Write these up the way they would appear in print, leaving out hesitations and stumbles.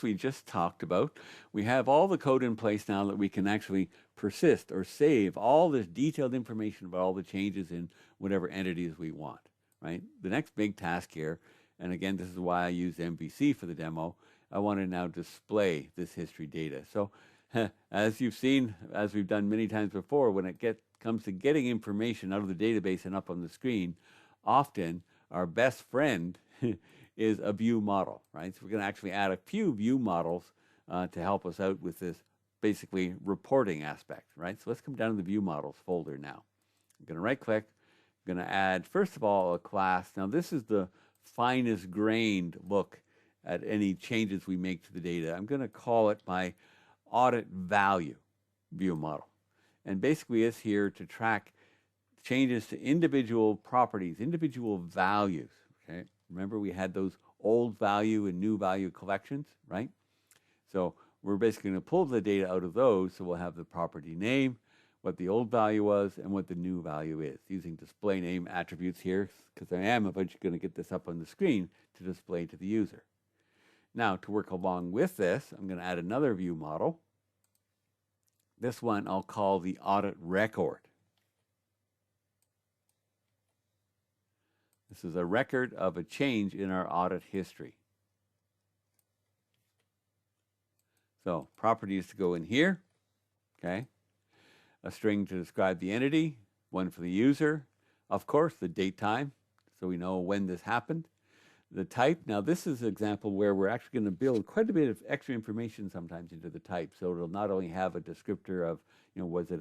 we just talked about, we have all the code in place now that we can actually persist or save all this detailed information about all the changes in whatever entities we want, right? The next big task here, and again, this is why I use MVC for the demo, I want to now display this history data. So as you've seen, as we've done many times before, when it comes to getting information out of the database and up on the screen, often our best friend is a view model, right? So we're going to actually add a few view models to help us out with this basically reporting aspect, right? So let's come down to the view models folder now. I'm going to right click, I'm going to add, first of all, a class. Now this is the finest grained look at any changes we make to the data. I'm going to call it my audit value view model. And basically it's here to track changes to individual properties, individual values, okay? Remember we had those old value and new value collections, right? So we're basically going to pull the data out of those, so we'll have the property name, what the old value was, and what the new value is, using display name attributes here, because I am eventually going to get this up on the screen to display to the user. Now, to work along with this, I'm going to add another view model. This one I'll call the audit record. This is a record of a change in our audit history. So properties to go in here, okay? A string to describe the entity, one for the user, of course the date time, so we know when this happened. The type, now this is an example where we're actually going to build quite a bit of extra information sometimes into the type. So it'll not only have a descriptor of, was it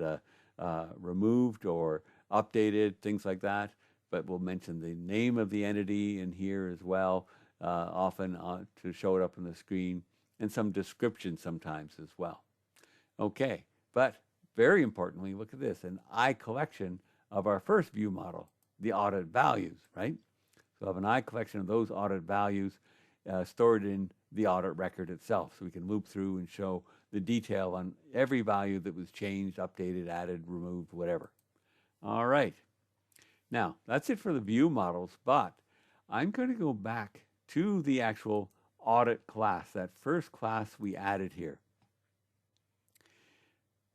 removed or updated, things like that, but we'll mention the name of the entity in here as well, often to show it up on the screen, and some description sometimes as well. Okay, but very importantly, look at this, an I collection of our first view model, the audit values, right? So I have an I collection of those audit values stored in the audit record itself. So we can loop through and show the detail on every value that was changed, updated, added, removed, whatever. All right. Now, that's it for the view models, but I'm going to go back to the actual audit class, that first class we added here.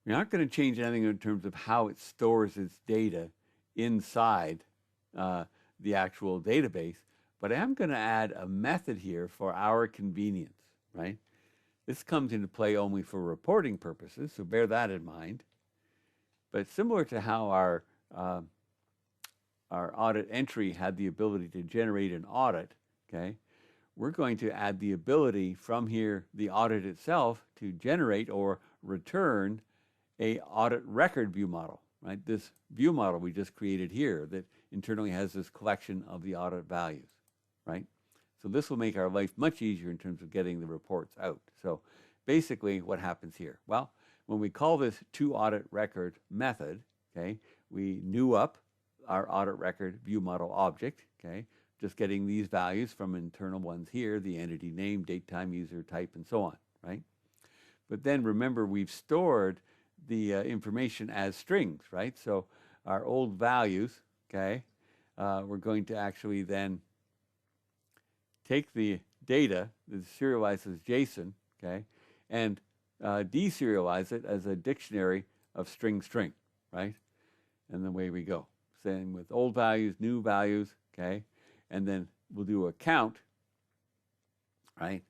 We're not going to change anything in terms of how it stores its data inside the actual database, but I am going to add a method here for our convenience, right? This comes into play only for reporting purposes, so bear that in mind. But similar to how our audit entry had the ability to generate an audit, okay, we're going to add the ability from here, the audit itself, to generate or return a audit record view model, right? This view model we just created here that internally has this collection of the audit values, right? So this will make our life much easier in terms of getting the reports out. So basically what happens here? Well, when we call this toAuditRecord method, okay, we new up our audit record view model object, okay, just getting these values from internal ones here, the entity name, date, time, user, type, and so on, right? But then remember, we've stored the information as strings, right? So our old values, okay, we're going to actually then take the data that's serialized as JSON, okay, and deserialize it as a dictionary of string, right? And the way we go. Same with old values, new values, okay, and then we'll do a count, right?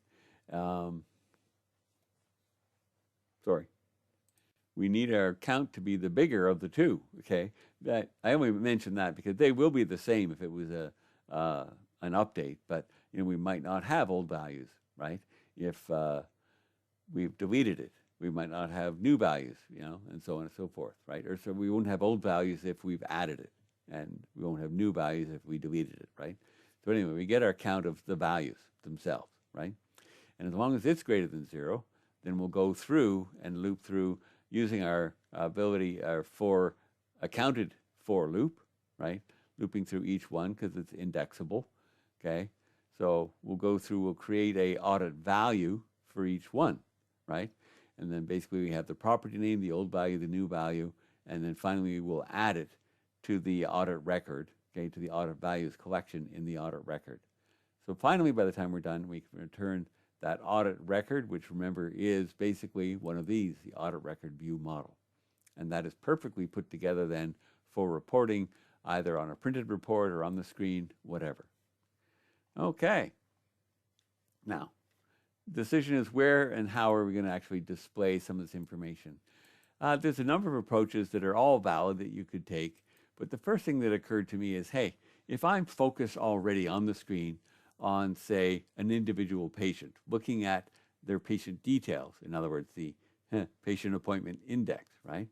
Sorry. We need our count to be the bigger of the two, okay? That, I only mention that because they will be the same if it was an update, but we might not have old values, right? If we've deleted it, we might not have new values, and so on and so forth, right? Or so we won't have old values if we've added it, and we won't have new values if we deleted it, right? So anyway, we get our count of the values themselves, right? And as long as it's greater than 0, then we'll go through and loop through using our ability, our for accounted for loop, right? Looping through each one because it's indexable, okay? So we'll go through, we'll create a audit value for each one, right? And then basically we have the property name, the old value, the new value, and then finally we'll add it to the audit record, okay, to the audit values collection in the audit record. So finally, by the time we're done, we can return that audit record, which remember is basically one of these, the audit record view model. And that is perfectly put together then for reporting, either on a printed report or on the screen, whatever. Okay. Now, the decision is where and how are we going to actually display some of this information. There's a number of approaches that are all valid that you could take, but the first thing that occurred to me is, hey, if I'm focused already on the screen on, say, an individual patient, looking at their patient details, in other words, the patient appointment index, right?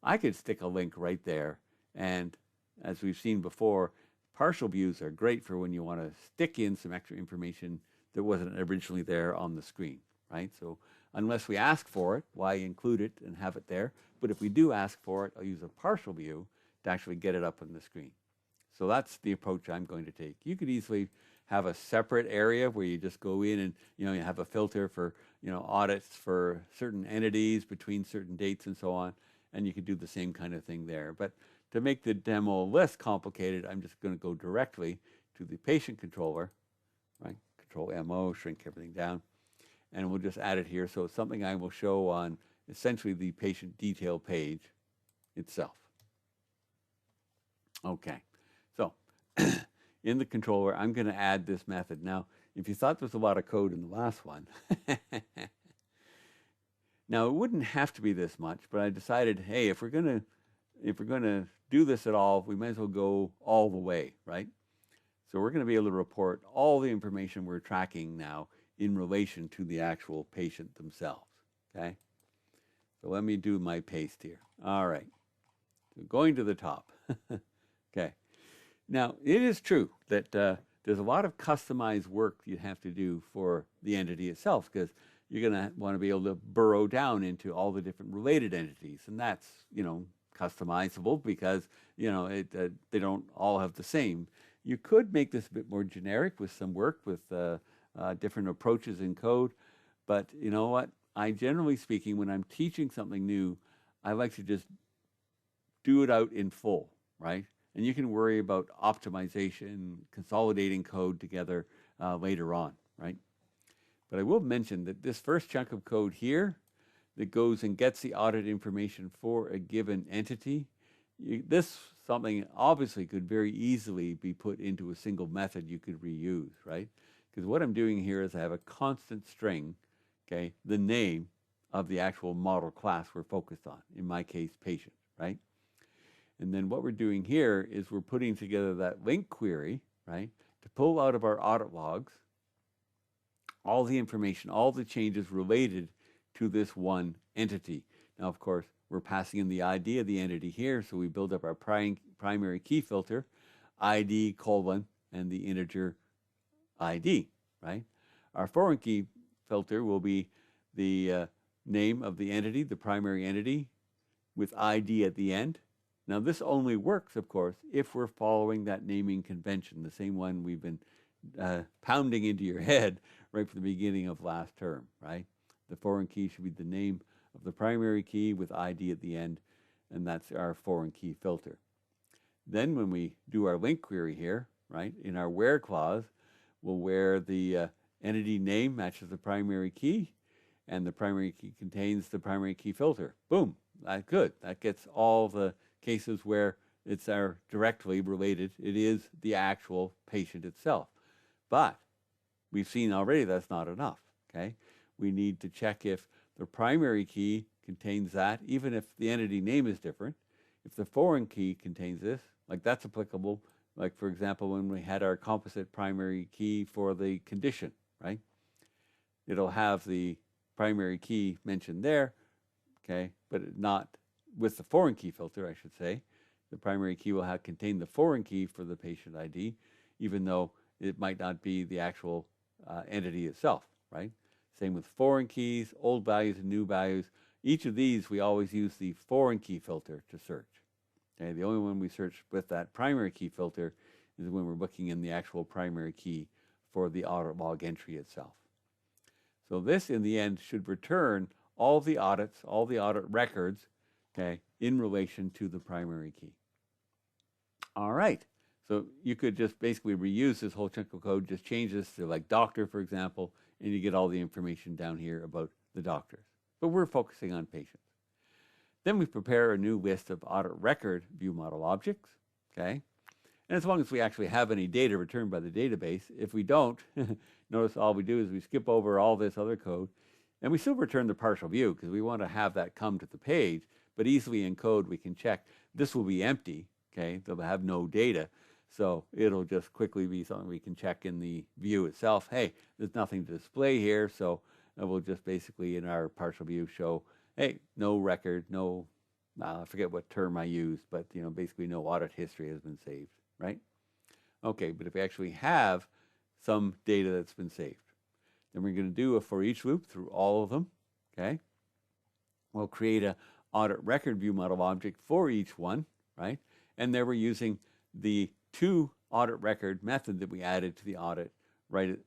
I could stick a link right there, and as we've seen before, partial views are great for when you want to stick in some extra information that wasn't originally there on the screen, right? So unless we ask for it, why include it and have it there? But if we do ask for it, I'll use a partial view to actually get it up on the screen. So that's the approach I'm going to take. You could easily have a separate area where you just go in and, you have a filter for, audits for certain entities between certain dates and so on, and you could do the same kind of thing there. But to make the demo less complicated, I'm just going to go directly to the patient controller, right? Control MO, shrink everything down, and we'll just add it here. So it's something I will show on essentially the patient detail page itself. Okay, so in the controller, I'm going to add this method. Now, if you thought there was a lot of code in the last one, now it wouldn't have to be this much, but I decided, hey, if we're going to do this at all, we might as well go all the way, right? So we're going to be able to report all the information we're tracking now in relation to the actual patient themselves, okay? So let me do my paste here. All right, so going to the top. Okay, now it is true that there's a lot of customized work you have to do for the entity itself, because you're going to want to be able to burrow down into all the different related entities, and that's, customizable because, they don't all have the same. You could make this a bit more generic with some work with different approaches in code, but you know what? Generally speaking, when I'm teaching something new, I like to just do it out in full, right? And you can worry about optimization, consolidating code together later on, right? But I will mention that this first chunk of code here that goes and gets the audit information for a given entity, this something obviously could very easily be put into a single method you could reuse, right? Because what I'm doing here is I have a constant string, okay, the name of the actual model class we're focused on, in my case, patient, right? And then what we're doing here is we're putting together that link query, right, to pull out of our audit logs all the information, all the changes related to this one entity. Now, of course, we're passing in the ID of the entity here, so we build up our primary key filter, ID colon, and the integer ID, right? Our foreign key filter will be the name of the entity, the primary entity, with ID at the end. Now, this only works, of course, if we're following that naming convention, the same one we've been pounding into your head right from the beginning of last term, right? The foreign key should be the name of the primary key with ID at the end, and that's our foreign key filter. Then when we do our link query here, right, in our where clause, we'll where the entity name matches the primary key, and the primary key contains the primary key filter. Boom, that's good. That gets all the cases where it's our directly related. It is the actual patient itself. But we've seen already that's not enough, okay? We need to check if the primary key contains that, even if the entity name is different. If the foreign key contains this, like that's applicable, like for example, when we had our composite primary key for the condition, right? It'll have the primary key mentioned there, okay, but not with the foreign key filter, I should say. The primary key will contain the foreign key for the patient ID, even though it might not be the actual entity itself, right? Same with foreign keys, old values and new values. Each of these, we always use the foreign key filter to search. Okay, the only one we search with that primary key filter is when we're looking in the actual primary key for the audit log entry itself. So this, in the end, should return all the audits, all the audit records, okay, in relation to the primary key. All right. So you could just basically reuse this whole chunk of code, just change this to like doctor, for example, and you get all the information down here about the doctors. But we're focusing on patients. Then we prepare a new list of audit record view model objects, okay? And as long as we actually have any data returned by the database, if we don't, notice all we do is we skip over all this other code, and we still return the partial view because we want to have that come to the page, but easily in code we can check this will be empty, okay? They'll have no data, so it'll just quickly be something we can check in the view itself. Hey, there's nothing to display here, so we'll just basically in our partial view show, hey, no record, no, I forget what term I used, but basically no audit history has been saved, right? Okay, but if we actually have some data that's been saved, then we're going to do a for each loop through all of them, okay? We'll create a audit record view model object for each one, right? And there we're using the to audit record method that we added to the audit right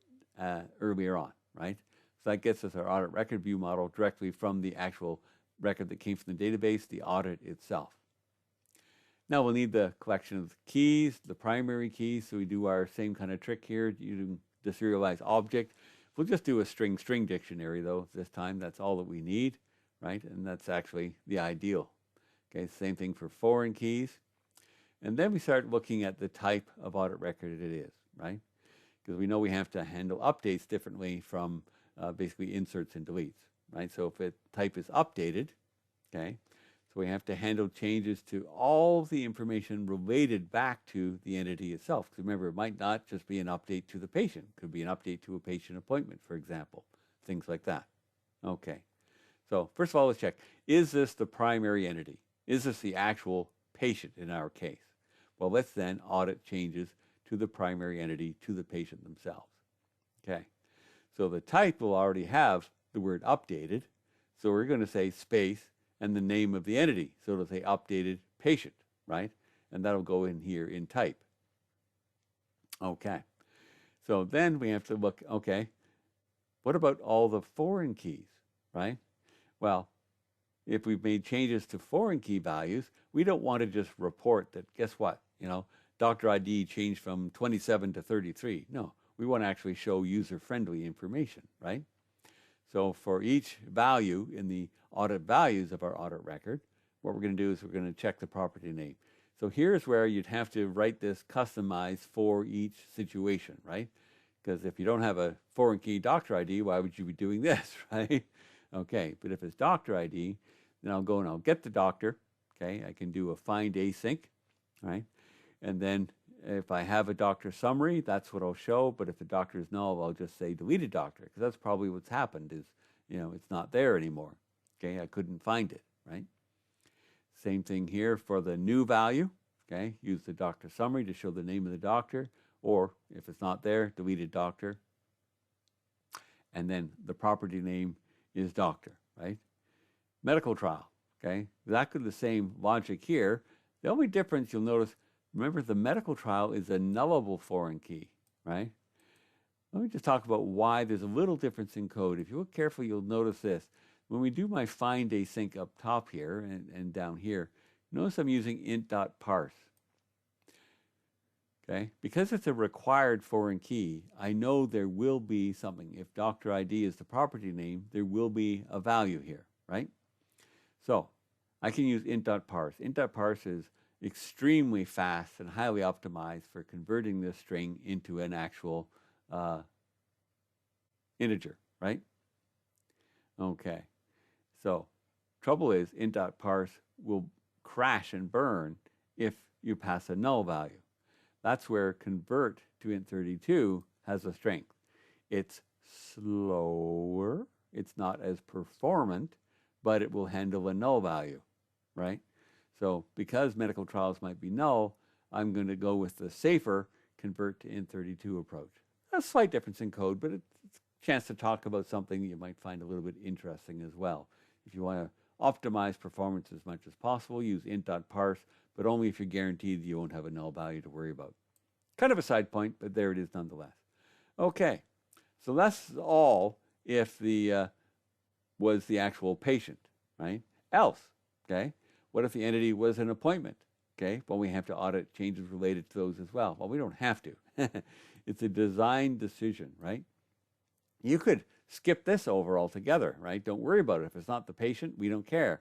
earlier on, right? So that gets us our audit record view model directly from the actual record that came from the database, the audit itself. Now we'll need the collection of keys, the primary keys, so we do our same kind of trick here using the serialized object. We'll just do a string dictionary though this time. That's all that we need, right? And that's actually the ideal. Okay, same thing for foreign keys. And then we start looking at the type of audit record it is, right? Because we know we have to handle updates differently from basically inserts and deletes, right? So if it type is updated, okay, so we have to handle changes to all the information related back to the entity itself. Because remember, it might not just be an update to the patient. It could be an update to a patient appointment, for example, things like that. Okay, so first of all, let's check. Is this the primary entity? Is this the actual patient in our case? Well, let's then audit changes to the primary entity, to the patient themselves. Okay, so the type will already have the word updated. So we're going to say space and the name of the entity. So it'll say updated patient, right? And that'll go in here in type. Okay, so then we have to look, okay, what about all the foreign keys, right? Well, if we've made changes to foreign key values, we don't want to just report that, guess what, Dr. ID changed from 27 to 33. No, we want to actually show user-friendly information, right? So for each value in the audit values of our audit record, what we're going to do is we're going to check the property name. So here's where you'd have to write this customized for each situation, right? Because if you don't have a foreign key doctor ID, why would you be doing this, right? Okay, but if it's doctor ID, then I'll go and I'll get the doctor, okay? I can do a find async, right? And then if I have a doctor summary, that's what I'll show. But if the doctor is null, I'll just say deleted doctor, because that's probably what's happened is, it's not there anymore. Okay, I couldn't find it, right? Same thing here for the new value, okay? Use the doctor summary to show the name of the doctor, or if it's not there, deleted doctor. And then the property name is doctor, right? Medical trial, okay? Exactly the same logic here. The only difference you'll notice, remember the medical trial is a nullable foreign key, right? Let me just talk about why there's a little difference in code. If you look carefully, you'll notice this. When we do my find async up top here and down here, notice I'm using int.parse. Okay, because it's a required foreign key, I know there will be something. If Dr. ID is the property name, there will be a value here, right? So I can use int.parse. Int.parse is extremely fast and highly optimized for converting this string into an actual integer, right? Okay, so trouble is int.parse will crash and burn if you pass a null value. That's where convert to int32 has a strength. It's slower, it's not as performant, but it will handle a null value, right? So because medical trials might be null, I'm going to go with the safer convert to int32 approach. A slight difference in code, but it's a chance to talk about something you might find a little bit interesting as well. If you want to optimize performance as much as possible, use int.parse, but only if you're guaranteed you won't have a null value to worry about. Kind of a side point, but there it is nonetheless. Okay, so that's all if the was the actual patient, right? Else, okay? What if the entity was an appointment? Okay, well, we have to audit changes related to those as well. Well, we don't have to. It's a design decision, right? You could skip this over altogether, right? Don't worry about it. If it's not the patient, we don't care.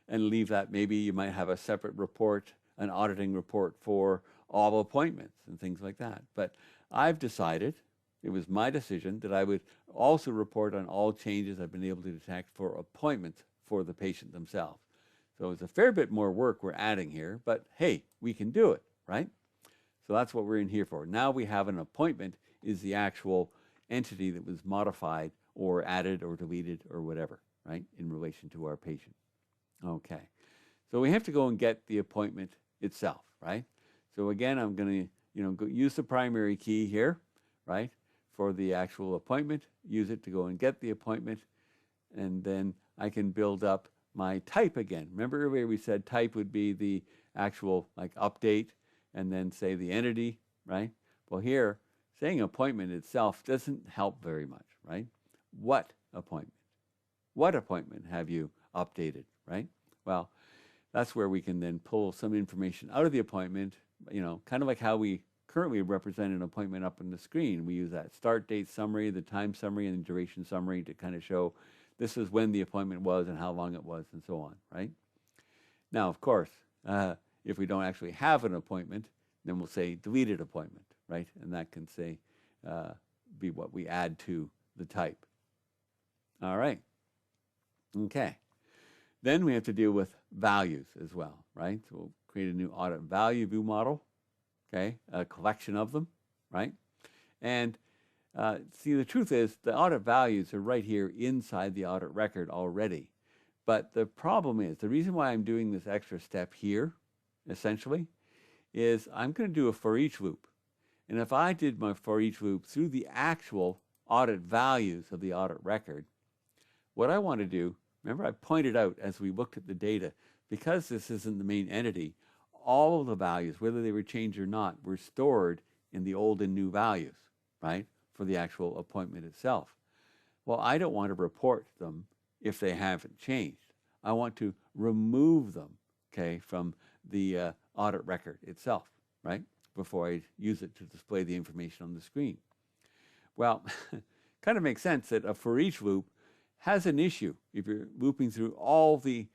And leave that. Maybe you might have a separate report, an auditing report for all appointments and things like that. But I've decided, it was my decision, that I would also report on all changes I've been able to detect for appointments for the patient themselves. So it's a fair bit more work we're adding here, but hey, we can do it, right? So that's what we're in here for. Now we have an appointment is the actual entity that was modified or added or deleted or whatever, right, in relation to our patient. Okay, so we have to go and get the appointment itself, right? So again, I'm going to, go use the primary key here, right, for the actual appointment. Use it to go and get the appointment, and then I can build up my type again. Remember earlier we said type would be the actual like update, and then say the entity, right? Well, here saying appointment itself doesn't help very much, right? What appointment? What appointment have you updated, right? Well, that's where we can then pull some information out of the appointment, kind of like how we currently represent an appointment up on the screen. We use that start date summary, the time summary, and the duration summary to kind of show this is when the appointment was and how long it was and so on, right? Now, of course, if we don't actually have an appointment, then we'll say deleted appointment, right? And that can say, be what we add to the type. All right. Okay. Then we have to deal with values as well, right? So we'll create a new audit value view model, okay? A collection of them, right? And see, the truth is the audit values are right here inside the audit record already. But the problem is, the reason why I'm doing this extra step here, essentially, is I'm going to do a for each loop. And if I did my for each loop through the actual audit values of the audit record, what I want to do, remember I pointed out as we looked at the data, because this isn't the main entity, all of the values, whether they were changed or not, were stored in the old and new values, right, for the actual appointment itself. Well, I don't want to report them if they haven't changed. I want to remove them, okay, from the audit record itself, right, before I use it to display the information on the screen. Well, kind of makes sense that a for each loop has an issue if you're looping through all the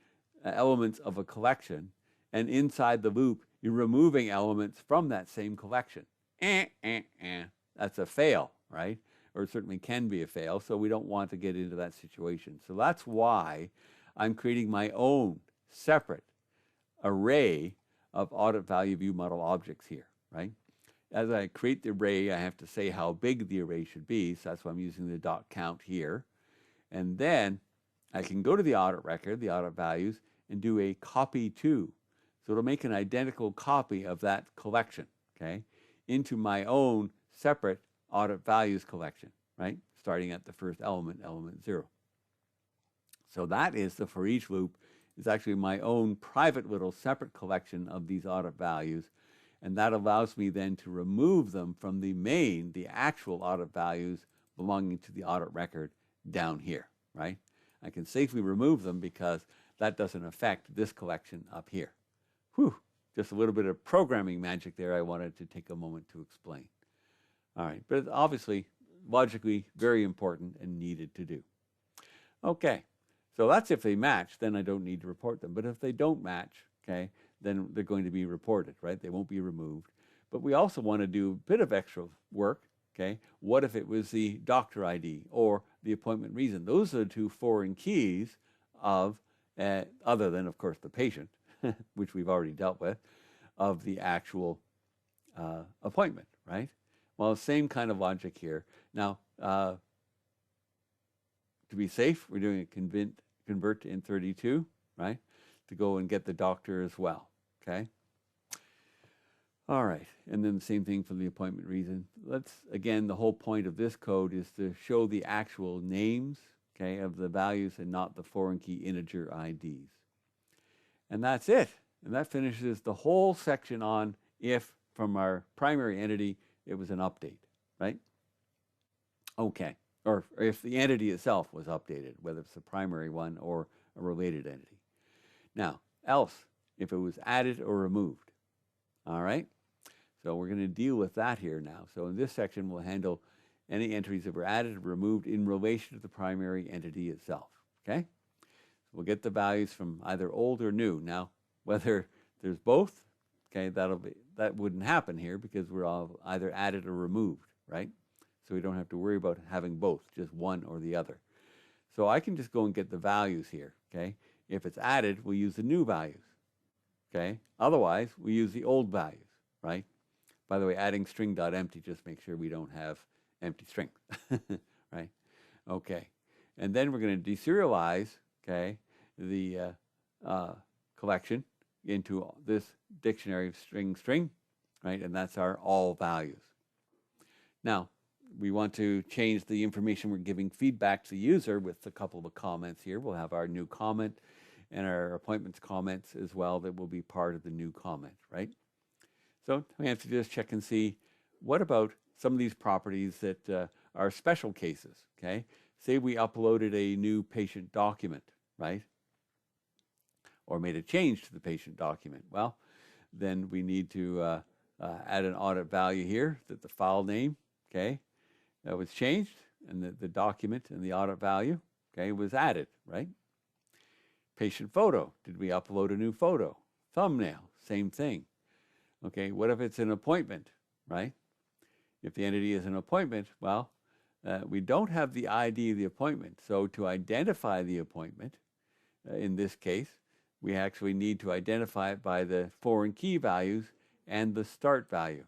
elements of a collection, and inside the loop, you're removing elements from that same collection. That's a fail, right? Or it certainly can be a fail, so we don't want to get into that situation. So that's why I'm creating my own separate array of audit value view model objects here, right? As I create the array, I have to say how big the array should be, so that's why I'm using the dot count here. And then I can go to the audit record, the audit values, and do a copy to. So it'll make an identical copy of that collection, okay, into my own separate audit values collection, right, starting at the first element, element 0. So that is the for each loop is actually my own private little separate collection of these audit values, and that allows me then to remove them from the main, the actual audit values belonging to the audit record down here, right? I can safely remove them because that doesn't affect this collection up here. Whew, just a little bit of programming magic there I wanted to take a moment to explain. All right, but it's obviously, logically, very important and needed to do. Okay, so that's if they match, then I don't need to report them. But if they don't match, okay, then they're going to be reported, right? They won't be removed. But we also want to do a bit of extra work, okay? What if it was the doctor ID or the appointment reason? Those are the two foreign keys of, other than, of course, the patient, which we've already dealt with, of the actual appointment, right? Well, same kind of logic here. Now, to be safe, we're doing a convert to int32, right, to go and get the doctor as well, okay? All right, and then the same thing for the appointment reason. Again, the whole point of this code is to show the actual names, okay, of the values and not the foreign key integer IDs. And that's it. And that finishes the whole section on if, from our primary entity, it was an update, right? Okay, or if the entity itself was updated, whether it's the primary one or a related entity. Now, else, if it was added or removed, all right? So we're going to deal with that here now. So in this section, we'll handle any entries that were added or removed in relation to the primary entity itself. Okay? We'll get the values from either old or new. Now, whether there's both, okay, that wouldn't happen here because we're all either added or removed, right? So we don't have to worry about having both, just one or the other. So I can just go and get the values here, okay? If it's added, we'll use the new values, okay? Otherwise, we use the old values, right? By the way, adding string.empty, just make sure we don't have empty string, right? Okay. And then we're going to deserialize, okay, the collection into this dictionary of string, right? And that's our all values. Now, we want to change the information we're giving feedback to the user with a couple of comments here. We'll have our new comment and our appointments comments as well that will be part of the new comment, right? So we have to just check and see what about some of these properties that are special cases, okay? Say we uploaded a new patient document, right? Or made a change to the patient document. Well, then we need to add an audit value here that the file name, okay, that was changed, and the document and the audit value, okay, was added, right? Patient photo, did we upload a new photo? Thumbnail, same thing. Okay, what if it's an appointment, right? If the entity is an appointment, well, we don't have the ID of the appointment. So to identify the appointment, in this case, we actually need to identify it by the foreign key values and the start value.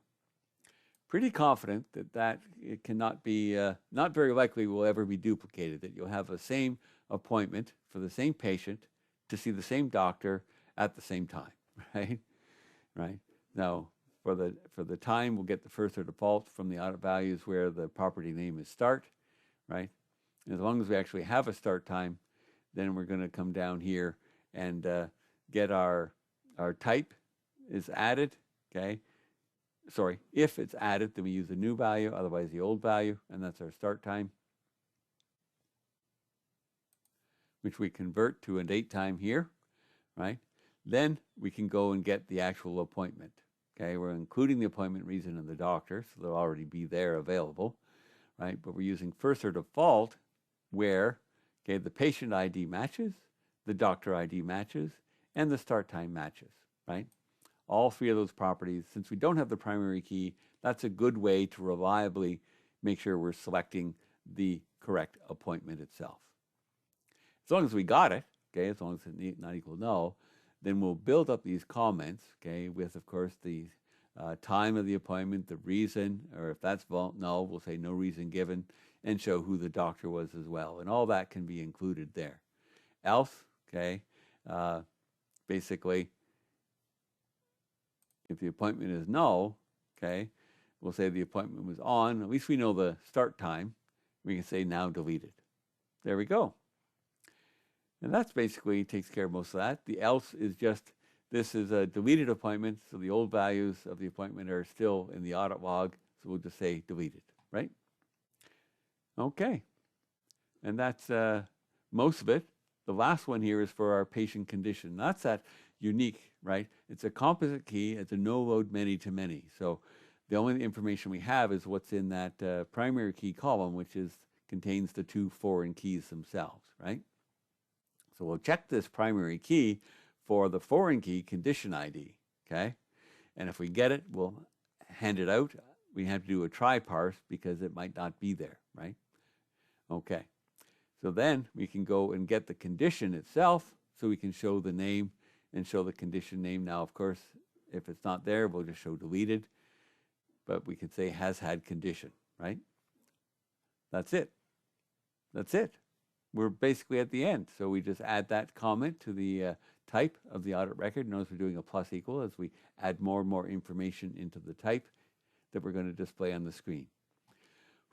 Pretty confident that it cannot be, not very likely will ever be duplicated, that you'll have the same appointment for the same patient to see the same doctor at the same time, right? Right. Now, for the time, we'll get the first or default from the audit values where the property name is start, right? And as long as we actually have a start time, then we're going to come down here and get our type is added, okay? Sorry, if it's added, then we use the new value, otherwise the old value, and that's our start time, which we convert to a date time here, right? Then we can go and get the actual appointment. Okay, we're including the appointment reason and the doctor, so they'll already be there available, right? But we're using first or default where, okay, the patient ID matches, the doctor ID matches, and the start time matches, right? All three of those properties, since we don't have the primary key, that's a good way to reliably make sure we're selecting the correct appointment itself. As long as we got it, okay, as long as it's not equal to null, then we'll build up these comments, okay, with, of course, the time of the appointment, the reason, or if that's null, we'll say no reason given, and show who the doctor was as well. And all that can be included there. Else, okay, basically, if the appointment is null, okay, we'll say the appointment was on. At least we know the start time. We can say now deleted. There we go. And that's basically takes care of most of that. The else is just, this is a deleted appointment, so the old values of the appointment are still in the audit log, so we'll just say deleted, right? Okay. And that's most of it. The last one here is for our patient condition. That's that unique, right? It's a composite key. It's a no-load many-to-many. So the only information we have is what's in that primary key column, which contains the two foreign keys themselves, right? So we'll check this primary key for the foreign key condition ID, okay? And if we get it, we'll hand it out. We have to do a try parse because it might not be there, right? Okay. So then we can go and get the condition itself so we can show the name and show the condition name. Now, of course, if it's not there, we'll just show deleted. But we can say has had condition, right? That's it. That's it. We're basically at the end. So we just add that comment to the type of the audit record. Notice we're doing a plus equal as we add more and more information into the type that we're going to display on the screen.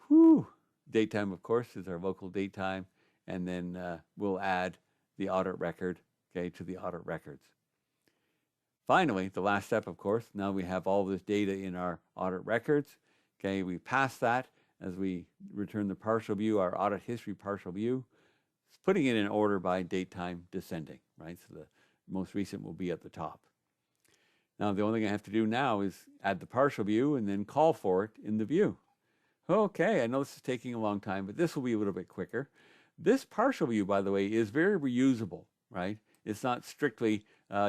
Whew. Date time, of course, is our local date time. And then we'll add the audit record, okay, to the audit records. Finally, the last step, of course, now we have all this data in our audit records. Okay, we pass that as we return the partial view, our audit history partial view, putting it in order by date time descending, right? So the most recent will be at the top. Now, the only thing I have to do now is add the partial view and then call for it in the view. Okay, I know this is taking a long time, but this will be a little bit quicker. This partial view, by the way, is very reusable, right? It's not strictly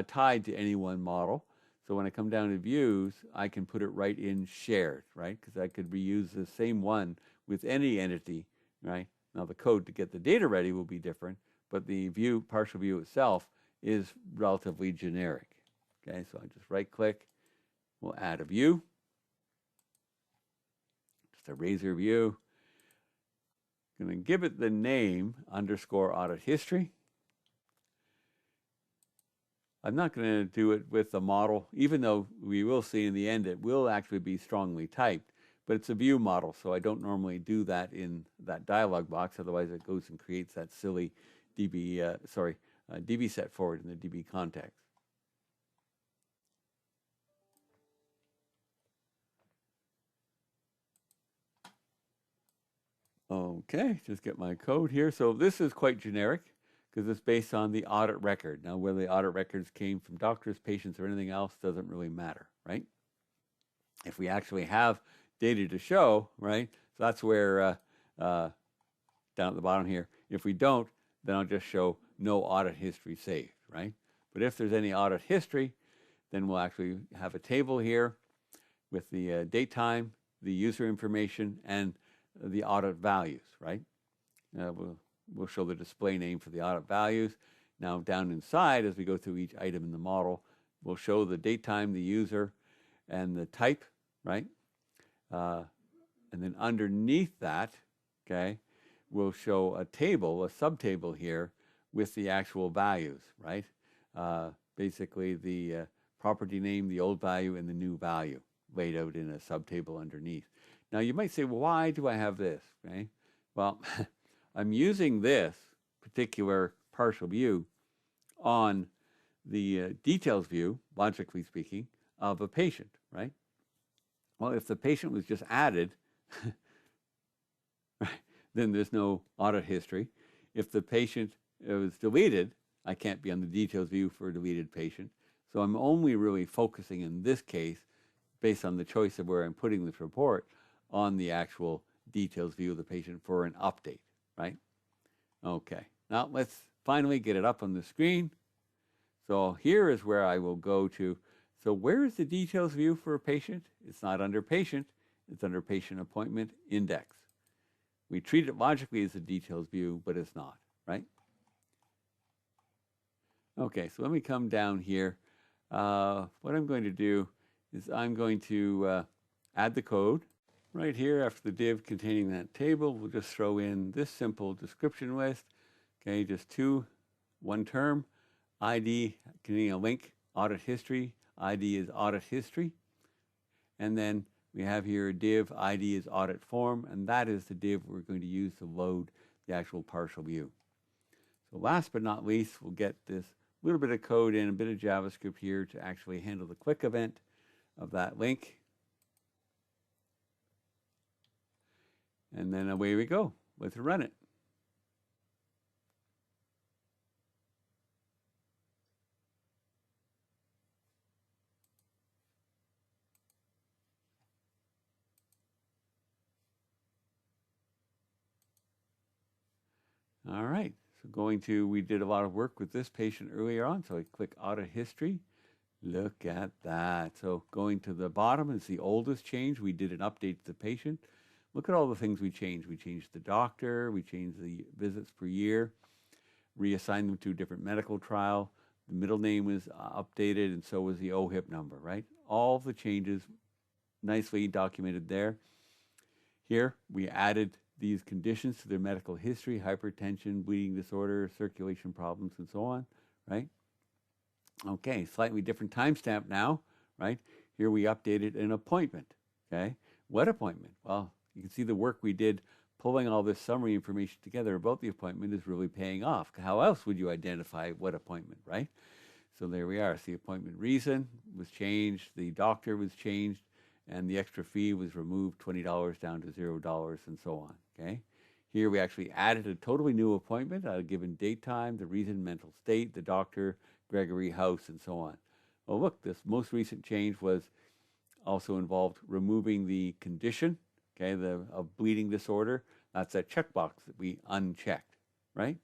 tied to any one model. So when I come down to views, I can put it right in shared, right? Because I could reuse the same one with any entity, right? Now the code to get the data ready will be different, but the view, partial view itself is relatively generic. Okay, so I just right click, we'll add a view, just a razor view. I'm going to give it the name underscore audit history. I'm not going to do it with the model, even though we will see in the end it will actually be strongly typed, but it's a view model, so I don't normally do that in that dialog box. Otherwise, it goes and creates that silly DB set forward in the DB context. Okay, just get my code here. So this is quite generic because it's based on the audit record. Now, whether the audit records came from doctors, patients, or anything else doesn't really matter, right? If we actually have data to show, right? So that's where down at the bottom here, if we don't, then I'll just show no audit history saved, right? But if there's any audit history, then we'll actually have a table here with the date time, the user information, and the audit values, right? We'll show the display name for the audit values. Now down inside, as we go through each item in the model, we'll show the date time, the user, and the type, right? And then underneath that, okay, we'll show a table, a subtable here with the actual values, right? Basically the property name, the old value, and the new value laid out in a subtable underneath. Now you might say, well, why do I have this, okay? Well, I'm using this particular partial view on the details view, logically speaking, of a patient, right? Well, if the patient was just added, right, then there's no audit history. If the patient was deleted, I can't be on the details view for a deleted patient. So I'm only really focusing in this case, based on the choice of where I'm putting this report, on the actual details view of the patient for an update, right? Okay, now let's finally get it up on the screen. So here is where I will go to. So where is the details view for a patient? It's not under patient, it's under patient appointment index. We treat it logically as a details view, but it's not, right? Okay, so let me come down here. What I'm going to do is I'm going to add the code. Right here, after the div containing that table, we'll just throw in this simple description list. Okay, just one term, ID containing a link, audit history. ID is audit history. And then we have here a div, ID is audit form, and that is the div we're going to use to load the actual partial view. So last but not least, we'll get this little bit of code in, a bit of JavaScript here to actually handle the click event of that link. And then away we go. Let's run it. All right, so we did a lot of work with this patient earlier on, so I click audit history. Look at that. So going to the bottom is the oldest change. We did an update to the patient. Look at all the things we changed. We changed the doctor, we changed the visits per year, reassigned them to a different medical trial. The middle name was updated, and so was the OHIP number, right? All the changes nicely documented there. Here, we added these conditions to their medical history: hypertension, bleeding disorder, circulation problems, and so on, right? Okay, slightly different timestamp now, right? Here we updated an appointment, okay? What appointment? Well, you can see the work we did pulling all this summary information together about the appointment is really paying off. How else would you identify what appointment, right? So there we are. So the appointment reason was changed, the doctor was changed, and the extra fee was removed, $20 down to $0, and so on, okay? Here we actually added a totally new appointment at a given date time, the reason, mental state, the doctor, Gregory House, and so on. Well, look, this most recent change was also involved removing the condition, okay, of bleeding disorder. That's a checkbox that we unchecked, right?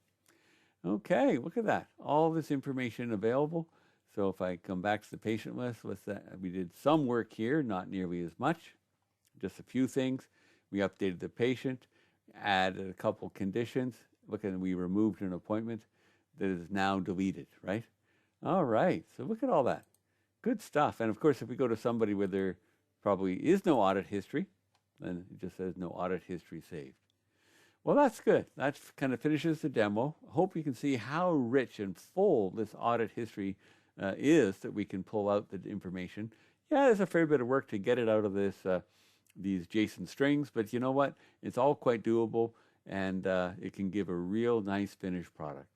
Okay, look at that. All this information available. So if I come back to the patient list, we did some work here, not nearly as much, just a few things. We updated the patient, added a couple conditions. Look at, we removed an appointment that is now deleted, right? All right, so look at all that. Good stuff. And of course, if we go to somebody where there probably is no audit history, then it just says no audit history saved. Well, that's good. That kind of finishes the demo. I hope you can see how rich and full this audit history is, that we can pull out the information. Yeah, there's a fair bit of work to get it out of this these JSON strings, but you know what? It's all quite doable, and it can give a real nice finished product.